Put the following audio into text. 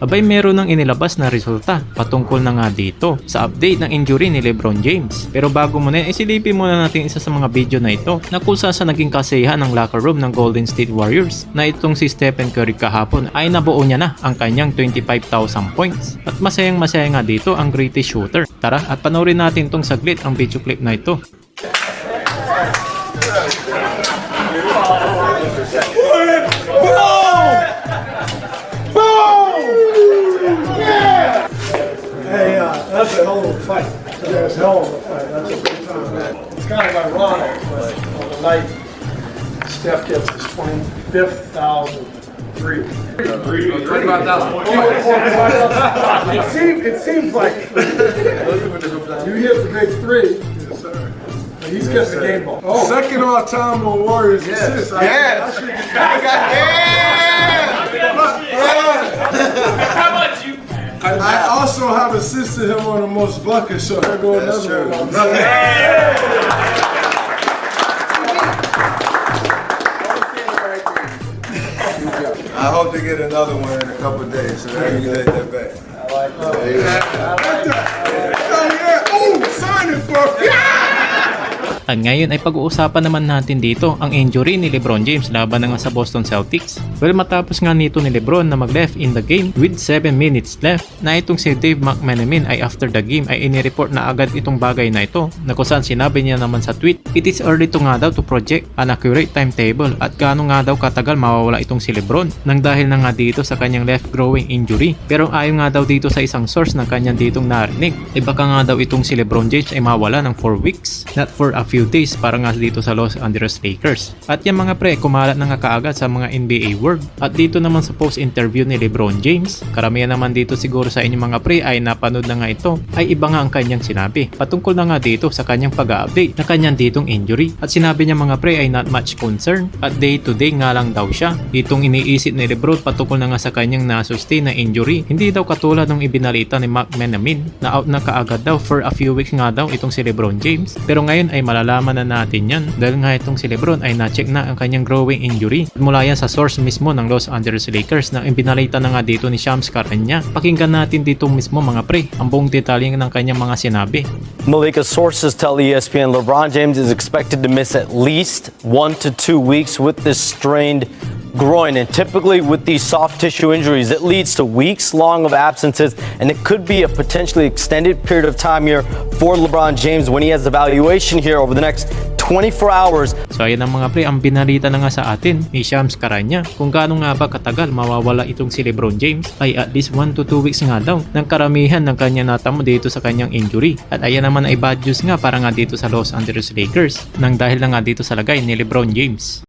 Abay meron ng inilabas na resulta patungkol na nga dito sa update ng injury ni LeBron James. Pero bago muna, isilipin muna natin isa sa mga video na ito na kung saan sa naging kasayahan ng locker room ng Golden State Warriors na itong si Stephen Curry kahapon ay nabuo niya na ang kanyang 25,000 points. At masayang masaya nga dito ang greatest shooter. Tara at panoorin natin tong saglit ang video clip na ito. That's a hell of a fight. That's a hell of a fight. That's a big time. It's kind of ironic, but on the night Steph gets his 25th thousand three. 25,000. It seems like you hit the big three. Yes, sir. He's getting the game ball. Oh, Second all time on Warriors assists. Yes. I also have assisted him on the most buckets, so there go another one. I hope to get another one in a couple of days, so now you can take that back. Oh, sign it for At ngayon ay pag-uusapan naman natin dito ang injury ni LeBron James laban na nga sa Boston Celtics. Well, matapos nga nito ni LeBron na mag-left in the game with 7 minutes left, na itong si Dave McMenamin ay after the game ay inireport na agad itong bagay na ito, na kung saan sinabi niya naman sa tweet, it is early to nga daw to project an accurate timetable at gaano nga daw katagal mawawala itong si LeBron nang dahil na nga dito sa kanyang left growing injury. Pero ayon nga daw dito sa isang source ng kanyang ditong narinig, ay baka nga daw itong si LeBron James ay mawala ng 4 weeks, not for a few days para nga dito sa Los Angeles Lakers. At yung mga pre, kumalat na nga kaagad sa mga NBA world. At dito naman sa post-interview ni LeBron James, karamihan naman dito siguro sa inyong mga pre ay napanood na nga ito, ay iba nga ang kanyang sinabi patungkol na nga dito sa kanyang pag-update na kanyang ditong injury. At sinabi niya mga pre ay not much concern at day to day nga lang daw siya. Itong iniisip ni LeBron patungkol na nga sa kanyang na-sustain na injury, hindi daw katulad ng ibinalita ni McMenamin na out na kaagad daw for a few weeks nga daw itong si LeBron James. Pero ngayon ay malalaman na natin yan dahil nga itong si LeBron ay na-check na ang kanyang growing injury mula yan sa source mismo ng Los Angeles Lakers na ibinalita na nga dito ni Shams Charania. Pakinggan natin dito mismo mga pre ang buong detalye ng kanyang mga sinabi. Malika, sources tell ESPN LeBron James is expected to miss at least 1 to 2 weeks with this strained groin, and typically with these soft tissue injuries it leads to weeks long of absences, and it could be a potentially extended period of time here for LeBron James when he has evaluation here over the next 24 hours. So ayan ang mga pre, ang binalita na nga sa atin ni Shams Charania kung gaano nga ba katagal mawawala itong si LeBron James ay at least 1 to 2 weeks nga daw ng karamihan ng kanya natamo dito sa kanyang injury. At ayan naman ay bad news nga para nga dito sa Los Angeles Lakers nang dahil na nga dito sa lagay ni LeBron James.